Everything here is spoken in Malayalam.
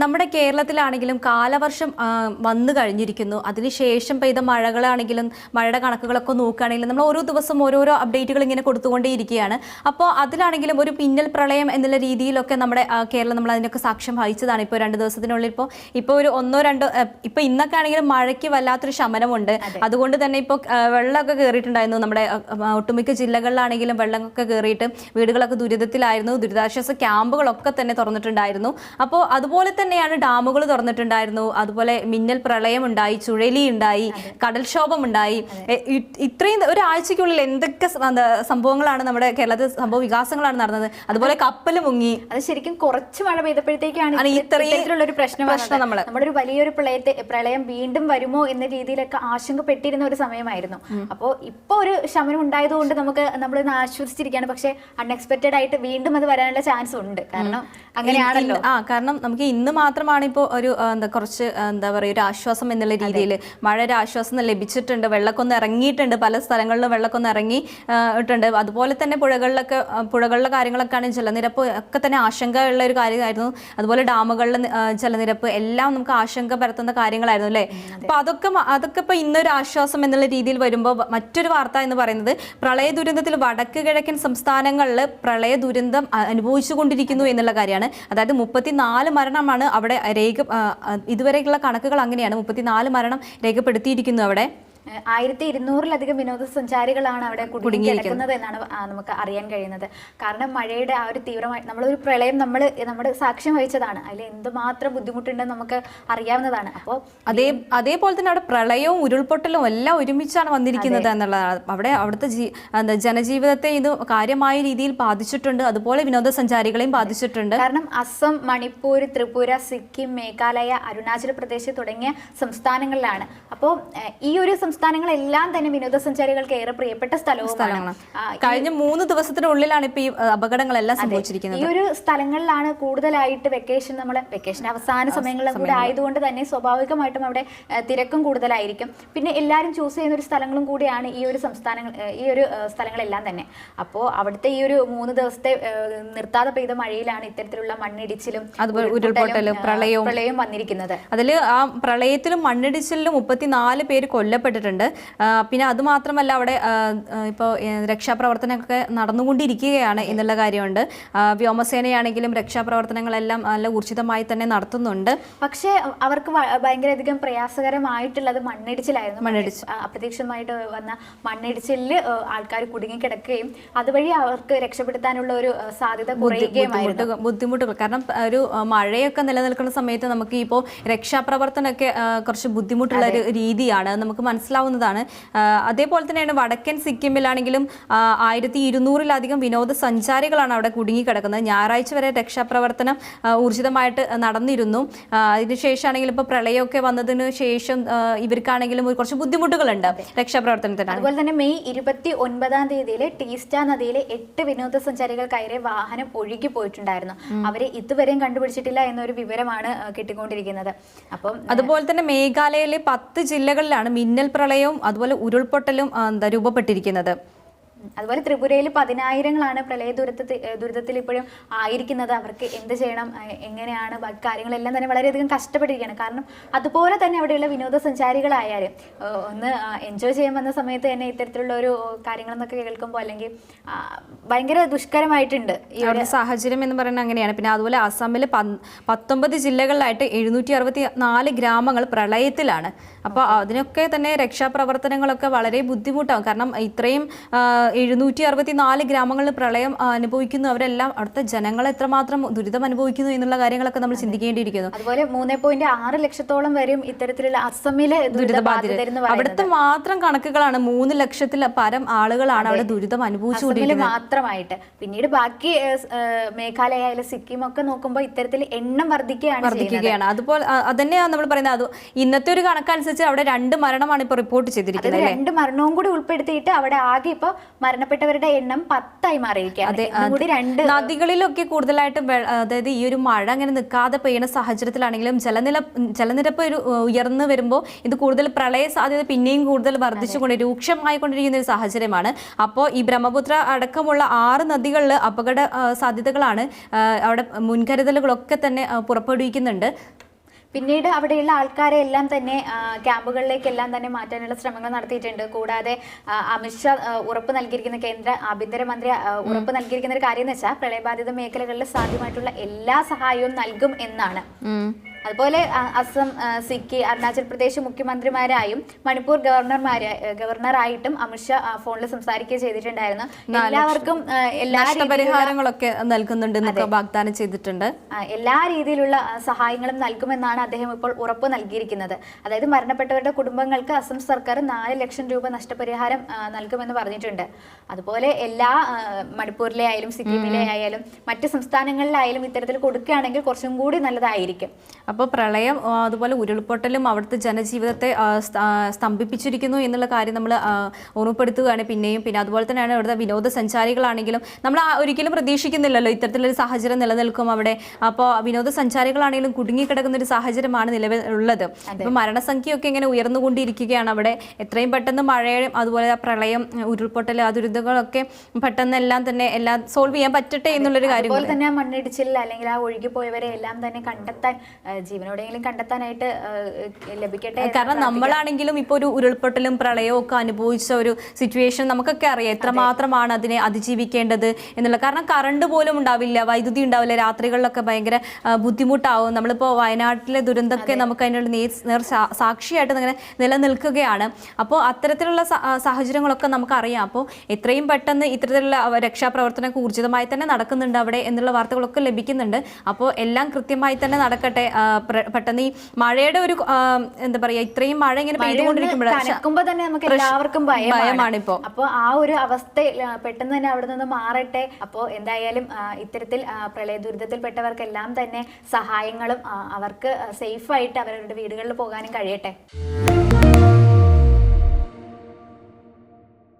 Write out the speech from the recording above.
നമ്മുടെ കേരളത്തിലാണെങ്കിലും കാലവർഷം വന്നു കഴിഞ്ഞിരിക്കുന്നു. അതിനുശേഷം പെയ്ത മഴകളാണെങ്കിലും മഴയുടെ കണക്കുകളൊക്കെ നോക്കുകയാണെങ്കിലും നമ്മൾ ഓരോ ദിവസം ഓരോരോ അപ്ഡേറ്റുകൾ ഇങ്ങനെ കൊടുത്തുകൊണ്ടേയിരിക്കുകയാണ്. അപ്പോൾ അതിലാണെങ്കിലും ഒരു പിന്നൽ പ്രളയം എന്നുള്ള രീതിയിലൊക്കെ നമ്മുടെ കേരളം നമ്മൾ അതിനൊക്കെ സാക്ഷ്യം വഹിച്ചതാണ്. ഇപ്പോൾ 2 ദിവസത്തിനുള്ളിൽ ഇപ്പോൾ ഒരു 1-2 ഇപ്പോൾ ഇന്നൊക്കെ ആണെങ്കിലും മഴയ്ക്ക് വല്ലാത്തൊരു ശമനമുണ്ട്. അതുകൊണ്ട് തന്നെ ഇപ്പോൾ വെള്ളമൊക്കെ കയറിയിട്ടുണ്ടായിരുന്നു. നമ്മുടെ ഒട്ടുമിക്ക ജില്ലകളിലാണെങ്കിലും വെള്ളമൊക്കെ കയറിയിട്ട് വീടുകളൊക്കെ ദുരിതത്തിലായിരുന്നു. ദുരിതാശ്വാസ ക്യാമ്പുകളൊക്കെ തന്നെ തുറന്നിട്ടുണ്ടായിരുന്നു. അപ്പോൾ അതുപോലെ തന്നെയാണ് ഡാമുകൾ തുറന്നിട്ടുണ്ടായിരുന്നു. അതുപോലെ മിന്നൽ പ്രളയം ഉണ്ടായി, ചുഴലി ഉണ്ടായി, കടൽക്ഷോഭം ഉണ്ടായി. ഇത്രയും ഒരാഴ്ചയ്ക്കുള്ളിൽ എന്തൊക്കെ സംഭവങ്ങളാണ് നമ്മുടെ കേരളത്തിൽ സംഭവ വികാസങ്ങളാണ് നടന്നത്. അതുപോലെ കപ്പൽ മുങ്ങി. അത് ശരിക്കും കുറച്ച് മഴ പെയ്തപ്പോഴത്തേക്കാണ് ഇത്തരത്തിലുള്ള ഒരു പ്രശ്നം നമ്മുടെ ഒരു വലിയൊരു പ്രളയം വീണ്ടും വരുമോ എന്ന രീതിയിലൊക്കെ ആശങ്കപ്പെട്ടിരുന്ന ഒരു സമയമായിരുന്നു. അപ്പോൾ ഇപ്പോൾ ഒരു ശമനം ഉണ്ടായതുകൊണ്ട് നമ്മളിന്ന് ആശ്വസിച്ചിരിക്കുകയാണ്. പക്ഷെ അൺഎക്സ്പെക്റ്റഡ് ആയിട്ട് വീണ്ടും അത് വരാനുള്ള ചാൻസ് ഉണ്ട്. കാരണം അങ്ങനെയാണല്ലോ. കാരണം നമുക്ക് ഇന്ന് മാത്രമാണ് ഇപ്പോൾ ഒരു കുറച്ച് എന്താ പറയുക ഒരു ആശ്വാസം എന്നുള്ള രീതിയിൽ മഴയുടെ ആശ്വാസം ലഭിച്ചിട്ടുണ്ട്. വെള്ളക്കൊന്ന് ഇറങ്ങിയിട്ടുണ്ട്, പല സ്ഥലങ്ങളിലും വെള്ളക്കൊന്ന് ഇറങ്ങിയിട്ടുണ്ട്. അതുപോലെ തന്നെ പുഴകളിലെ കാര്യങ്ങളൊക്കെയാണ് ജലനിരപ്പ് ഒക്കെ തന്നെ ആശങ്കയുള്ള ഒരു കാര്യമായിരുന്നു. അതുപോലെ ഡാമുകളിലെ ജലനിരപ്പ് എല്ലാം നമുക്ക് ആശങ്ക പരത്തുന്ന കാര്യങ്ങളായിരുന്നു അല്ലേ. അപ്പോൾ അതൊക്കെ ഇപ്പോൾ ഇന്നൊരു ആശ്വാസം എന്നുള്ള രീതിയിൽ വരുമ്പോൾ മറ്റൊരു വാർത്ത എന്ന് പറയുന്നത് പ്രളയ ദുരന്തത്തിൽ വടക്ക് കിഴക്കൻ സംസ്ഥാനങ്ങളിൽ പ്രളയ ദുരന്തം അനുഭവിച്ചുകൊണ്ടിരിക്കുന്നു എന്നുള്ള കാര്യമാണ്. അതായത് 34 മരണമാണ് അവിടെ ഇതുവരെയുള്ള കണക്കുകൾ അങ്ങനെയാണ്. 34 മരണം രേഖപ്പെടുത്തിയിരിക്കുന്നു അവിടെ. 1200-ലധികം വിനോദസഞ്ചാരികളാണ് അവിടെ കുടുങ്ങിയിരിക്കുന്നത് എന്നാണ് നമുക്ക് അറിയാൻ കഴിയുന്നത്. കാരണം മഴയുടെ ആ ഒരു തീവ്രമായി നമ്മളൊരു പ്രളയം നമ്മുടെ സാക്ഷ്യം വഹിച്ചതാണ്. അതിൽ എന്തുമാത്രം ബുദ്ധിമുട്ടുണ്ടെന്ന് നമുക്ക് അറിയാവുന്നതാണ്. അപ്പോൾ അതേപോലെ തന്നെ അവിടെ പ്രളയവും ഉരുൾപൊട്ടലും എല്ലാം ഒരുമിച്ചാണ് വന്നിരിക്കുന്നത് എന്നുള്ളതാണ്. അവിടുത്തെ ജനജീവിതത്തെ ഇത് കാര്യമായ രീതിയിൽ ബാധിച്ചിട്ടുണ്ട്. അതുപോലെ വിനോദസഞ്ചാരികളെയും ബാധിച്ചിട്ടുണ്ട്. കാരണം അസം, മണിപ്പൂർ, ത്രിപുര, സിക്കിം, മേഘാലയ, അരുണാചൽ പ്രദേശ് തുടങ്ങിയ സംസ്ഥാനങ്ങളിലാണ്. അപ്പോൾ ഈ ഒരു സംസ്ഥാനങ്ങളെല്ലാം തന്നെ വിനോദസഞ്ചാരികൾക്ക് ഏറെ പ്രിയപ്പെട്ട സ്ഥലങ്ങളാണ്. കഴിഞ്ഞ 3 ദിവസത്തിനുള്ളിലാണ് ഇപ്പൊ ഈ അപകടങ്ങളെല്ലാം സംഭവിച്ചിരിക്കുന്നത്. ഈ ഒരു സ്ഥലങ്ങളിലാണ് കൂടുതലായിട്ട് വെക്കേഷൻ അവസാന സമയങ്ങളിലും കൂടെ ആയതുകൊണ്ട് തന്നെ സ്വാഭാവികമായിട്ടും അവിടെ തിരക്കും കൂടുതലായിരിക്കും. പിന്നെ എല്ലാവരും ചൂസ് ചെയ്യുന്ന ഒരു സ്ഥലങ്ങളും കൂടിയാണ് ഈ ഒരു സ്ഥലങ്ങളെല്ലാം തന്നെ. അപ്പോൾ അവിടുത്തെ ഈ ഒരു 3 ദിവസത്തെ നിർത്താതെ പെയ്ത മഴയിലാണ് ഇത്തരത്തിലുള്ള മണ്ണിടിച്ചിലും അതുപോലെ ഉരുൾപൊട്ടലും പ്രളയവും വന്നിരിക്കുന്നത്. അതിൽ ആ പ്രളയത്തിലും മണ്ണിടിച്ചിലും 34 പേര് കൊല്ലപ്പെട്ടിട്ടുണ്ട്. പിന്നെ അതുമാത്രമല്ല അവിടെ ഇപ്പോൾ രക്ഷാപ്രവർത്തനമൊക്കെ നടന്നുകൊണ്ടിരിക്കുകയാണ് എന്നുള്ള കാര്യമുണ്ട്. വ്യോമസേനയാണെങ്കിലും രക്ഷാപ്രവർത്തനങ്ങളെല്ലാം നല്ല ഊർജിതമായി തന്നെ നടത്തുന്നുണ്ട്. പക്ഷേ അവർക്ക് ഭയങ്കരധികം പ്രയാസകരമായിട്ടുള്ളത് മണ്ണിടിച്ചിലായിരുന്നു. അപ്രതീക്ഷിതമായിട്ട് വന്ന മണ്ണിടിച്ചിലിൽ ആൾക്കാർ കുടുങ്ങിക്കിടക്കുകയും അതുവഴി അവർക്ക് രക്ഷപ്പെടുത്താനുള്ള ഒരു സാധ്യത കുറയുകയുമായിരുന്നു. ബുദ്ധിമുട്ടുകൾ കാരണം ഒരു മഴയൊക്കെ നിലനിൽക്കുന്ന സമയത്ത് നമുക്ക് ഇപ്പോൾ രക്ഷാപ്രവർത്തനമൊക്കെ കുറച്ച് ബുദ്ധിമുട്ടുള്ള ഒരു രീതിയാണ് നമുക്ക് മനസ്സിലാവുന്നതാണ്. അതേപോലെ തന്നെയാണ് വടക്കൻ സിക്കിമിലാണെങ്കിലും 1200-ലധികം വിനോദസഞ്ചാരികളാണ് അവിടെ കുടുങ്ങിക്കിടക്കുന്നത്. ഞായറാഴ്ച വരെ രക്ഷാപ്രവർത്തനം ഊർജിതമായിട്ട് നടന്നിരുന്നു. അതിനുശേഷമാണെങ്കിലും ഇപ്പോൾ പ്രളയമൊക്കെ വന്നതിന് ശേഷം ഇവർക്കാണെങ്കിലും കുറച്ച് ബുദ്ധിമുട്ടുകളുണ്ട് രക്ഷാപ്രവർത്തനത്തിന്. അതുപോലെ തന്നെ മെയ് 29-ാം തീയതിയിൽ ടീസ്റ്റ നദിയിലെ 8 വിനോദസഞ്ചാരികൾ കയറിയ വാഹനം ഒഴുകി പോയിട്ടുണ്ടായിരുന്നു. അവരെ ഇതുവരെയും കണ്ടുപിടിച്ചിട്ടില്ല എന്നൊരു വിവരമാണ് കിട്ടിക്കൊണ്ടിരിക്കുന്നത്. അപ്പം അതുപോലെ തന്നെ മേഘാലയയിലെ 10 ജില്ലകളിലാണ് മിന്നൽ പ്രളയവും അതുപോലെ ഉരുൾപൊട്ടലും രൂപപ്പെട്ടിരിക്കുന്നത്. അതുപോലെ ത്രിപുരയിൽ 10,000-ങ്ങളാണ് പ്രളയ ദുരിതത്തിൽ ഇപ്പോഴും ആയിരിക്കുന്നത്. അവർക്ക് എന്ത് ചെയ്യണം, എങ്ങനെയാണ് കാര്യങ്ങളെല്ലാം തന്നെ വളരെയധികം കഷ്ടപ്പെട്ടിരിക്കുകയാണ്. കാരണം അതുപോലെ തന്നെ അവിടെയുള്ള വിനോദസഞ്ചാരികളായാലും ഒന്ന് എൻജോയ് ചെയ്യാൻ വന്ന സമയത്ത് തന്നെ ഇത്തരത്തിലുള്ള ഒരു കാര്യങ്ങളെന്നൊക്കെ കേൾക്കുമ്പോൾ അല്ലെങ്കിൽ ഭയങ്കര ദുഷ്കരമായിട്ടുണ്ട് ഈ ഒരു സാഹചര്യം എന്ന് പറയുന്നത് അങ്ങനെയാണ്. പിന്നെ അതുപോലെ അസമിൽ 19 ജില്ലകളിലായിട്ട് 764 ഗ്രാമങ്ങൾ പ്രളയത്തിലാണ്. അപ്പോൾ അതിനൊക്കെ തന്നെ രക്ഷാപ്രവർത്തനങ്ങളൊക്കെ വളരെ ബുദ്ധിമുട്ടാകും. കാരണം ഇത്രയും 764 ഗ്രാമങ്ങളിൽ പ്രളയം അനുഭവിക്കുന്നു. അവരെല്ലാം അവിടുത്തെ ജനങ്ങൾ എത്രമാത്രം ദുരിതം അനുഭവിക്കുന്നു എന്നുള്ള കാര്യങ്ങളൊക്കെ നമ്മൾ ചിന്തിക്കേണ്ടിയിരിക്കുന്നു. അതുപോലെ 3.6 ലക്ഷത്തോളം വരും ഇത്തരത്തിലുള്ള അസമിലെ ദുരിതബാധിതരെന്ന് അവിടുത്തെ മാത്രം കണക്കുകളാണ്. 3 ലക്ഷത്തിൽ പരം ആളുകളാണ് അവിടെ ദുരിതം അനുഭവിച്ചുകൊണ്ടിരിക്കുന്നത് മാത്രമായിട്ട്. പിന്നീട് ബാക്കി മേഘാലയ, സിക്കിം ഒക്കെ നോക്കുമ്പോൾ ഇത്തരത്തിൽ എണ്ണം വർദ്ധിക്കുകയാണ്. അതുപോലെ അതന്നെയാണ് നമ്മൾ പറയുന്നത്. അത് ഇന്നത്തെ ഒരു കണക്കനുസരിച്ച് അവിടെ 2 മരണമാണ് ഇപ്പോൾ റിപ്പോർട്ട് ചെയ്തിരിക്കുന്നത്. 2 മരണവും കൂടി ഉൾപ്പെടുത്തിയിട്ട് അവിടെ ആകെ ഇപ്പോൾ മരണപ്പെട്ടവരുടെ എണ്ണം 10 മാറിയിരിക്കുകയാണ്. ഇന്നും കൂടി 2 നദികളിലൊക്കെ കൂടുതലായിട്ട് അതായത് ഈ ഒരു മഴ അങ്ങനെ നിൽക്കാതെ പെയ്യുന്ന സാഹചര്യത്തിലാണെങ്കിലും ജലനിരപ്പ് ഒരു ഉയർന്നു വരുമ്പോൾ ഇത് കൂടുതൽ പ്രളയ സാധ്യത പിന്നെയും കൂടുതൽ വർദ്ധിച്ചുകൊണ്ട് രൂക്ഷമായിക്കൊണ്ടിരിക്കുന്ന ഒരു സാഹചര്യമാണ്. അപ്പോൾ ഈ ബ്രഹ്മപുത്ര അടക്കമുള്ള 6 നദികളിൽ അപകട സാധ്യതകളാണ്. അവിടെ മുൻകരുതലുകളൊക്കെ തന്നെ പുറപ്പെടുവിക്കുന്നുണ്ട്. പിന്നീട് അവിടെയുള്ള ആൾക്കാരെ എല്ലാം തന്നെ ക്യാമ്പുകളിലേക്കെല്ലാം തന്നെ മാറ്റാനുള്ള ശ്രമങ്ങൾ നടത്തിയിട്ടുണ്ട്. കൂടാതെ അമിത്ഷാ ഉറപ്പ് നൽകിയിരിക്കുന്ന, കേന്ദ്ര ആഭ്യന്തരമന്ത്രി ഉറപ്പ് നൽകിയിരിക്കുന്ന ഒരു കാര്യം എന്ന് വെച്ചാൽ പ്രളയബാധിത മേഖലകളിൽ സാധ്യമായിട്ടുള്ള എല്ലാ സഹായവും നൽകും എന്നാണ്. അതുപോലെ അസം, സിക്കിം, അരുണാചൽ പ്രദേശ് മുഖ്യമന്ത്രിമാരായും മണിപ്പൂർ ഗവർണറായിട്ടും അമിത്ഷാ ഫോണിൽ സംസാരിക്കുകയും ചെയ്തിട്ടുണ്ടായിരുന്നു. എല്ലാവർക്കും എല്ലാ പരിഹാരങ്ങളൊക്കെ നൽകുന്നുണ്ട്, വാഗ്ദാനം ചെയ്തിട്ടുണ്ട്. എല്ലാ രീതിയിലുള്ള സഹായങ്ങളും നൽകുമെന്നാണ് അദ്ദേഹം ഇപ്പോൾ ഉറപ്പ് നൽകിയിരിക്കുന്നത്. അതായത് മരണപ്പെട്ടവരുടെ കുടുംബങ്ങൾക്ക് അസം സർക്കാർ 4 ലക്ഷം രൂപ നഷ്ടപരിഹാരം നൽകുമെന്ന് പറഞ്ഞിട്ടുണ്ട്. അതുപോലെ എല്ലാ മണിപ്പൂരിലെ ആയാലും സിക്കിമിലെ ആയാലും മറ്റ് സംസ്ഥാനങ്ങളിലായാലും ഇത്തരത്തിൽ കൊടുക്കുകയാണെങ്കിൽ കുറച്ചും കൂടി നല്ലതായിരിക്കും. അപ്പോൾ പ്രളയം അതുപോലെ ഉരുൾപൊട്ടലും അവിടുത്തെ ജനജീവിതത്തെ സ്തംഭിപ്പിച്ചിരിക്കുന്നു എന്നുള്ള കാര്യം നമ്മൾ ഓർമ്മപ്പെടുത്തുകയാണ് പിന്നെയും. പിന്നെ അതുപോലെ തന്നെയാണ് ഇവിടുത്തെ വിനോദസഞ്ചാരികളാണെങ്കിലും നമ്മൾ ഒരിക്കലും പ്രതീക്ഷിക്കുന്നില്ലല്ലോ ഇത്തരത്തിലൊരു സാഹചര്യം നിലനിൽക്കും അവിടെ. അപ്പോൾ വിനോദസഞ്ചാരികളാണെങ്കിലും കുടുങ്ങിക്കിടക്കുന്ന ഒരു സാഹചര്യമാണ് നിലവിലുള്ളത്. ഇപ്പോൾ മരണസംഖ്യയൊക്കെ ഇങ്ങനെ ഉയർന്നുകൊണ്ടിരിക്കുകയാണ് അവിടെ. എത്രയും പെട്ടെന്ന് മഴയും അതുപോലെ പ്രളയം, ഉരുൾപൊട്ടൽ, ആ ദുരിതങ്ങളൊക്കെ പെട്ടെന്ന് എല്ലാം സോൾവ് ചെയ്യാൻ പറ്റട്ടെ എന്നുള്ളൊരു കാര്യം. അതുപോലെ തന്നെ മണ്ണിടിച്ചിൽ അല്ലെങ്കിൽ ആ ഒഴുകിപ്പോയവരെ എല്ലാം തന്നെ കണ്ടെത്താൻ, ജീവനോടെങ്കിലും കണ്ടെത്താനായിട്ട് ലഭിക്കട്ടെ. കാരണം നമ്മളാണെങ്കിലും ഇപ്പോൾ ഒരു ഉരുൾപൊട്ടലും പ്രളയവും ഒക്കെ അനുഭവിച്ച ഒരു സിറ്റുവേഷൻ നമുക്കൊക്കെ അറിയാം എത്രമാത്രമാണ് അതിനെ അതിജീവിക്കേണ്ടത് എന്നുള്ള. കാരണം കറണ്ട് പോലും ഉണ്ടാവില്ല, വൈദ്യുതി ഉണ്ടാവില്ല, രാത്രികളിലൊക്കെ ഭയങ്കര ബുദ്ധിമുട്ടാവും. നമ്മളിപ്പോൾ വയനാട്ടിലെ ദുരന്തമൊക്കെ നമുക്ക് അതിനുള്ള നേർ സാക്ഷിയായിട്ട് അങ്ങനെ നിലനിൽക്കുകയാണ്. അപ്പോൾ അത്തരത്തിലുള്ള സാഹചര്യങ്ങളൊക്കെ നമുക്കറിയാം. അപ്പോൾ എത്രയും പെട്ടെന്ന് ഇത്തരത്തിലുള്ള രക്ഷാപ്രവർത്തനമൊക്കെ ഊർജിതമായി തന്നെ നടക്കുന്നുണ്ട് അവിടെ എന്നുള്ള വാർത്തകളൊക്കെ ലഭിക്കുന്നുണ്ട്. അപ്പോൾ എല്ലാം കൃത്യമായി തന്നെ നടക്കട്ടെ. പെട്ടെന്ന് ഈ മഴയുടെ ഒരു എന്താ പറയാ, ഇത്രയും മഴ ഇങ്ങനെ പെയ്തുകൊണ്ടിരിക്കുമ്പോൾ തന്നെ നമുക്ക് എല്ലാവർക്കും ഭയമാണ് ഇപ്പോ. അപ്പോൾ ആ ഒരു അവസ്ഥ പെട്ടെന്ന് തന്നെ അവിടെ നിന്ന് മാറട്ടെ. അപ്പോൾ എന്തായാലും ഇത്തരത്തിൽ പ്രളയ ദുരിതത്തിൽപ്പെട്ടവർക്കെല്ലാം തന്നെ സഹായങ്ങളും അവർക്ക് സേഫ് ആയിട്ട് അവരുടെ വീടുകളിൽ പോകാനും കഴിയട്ടെ.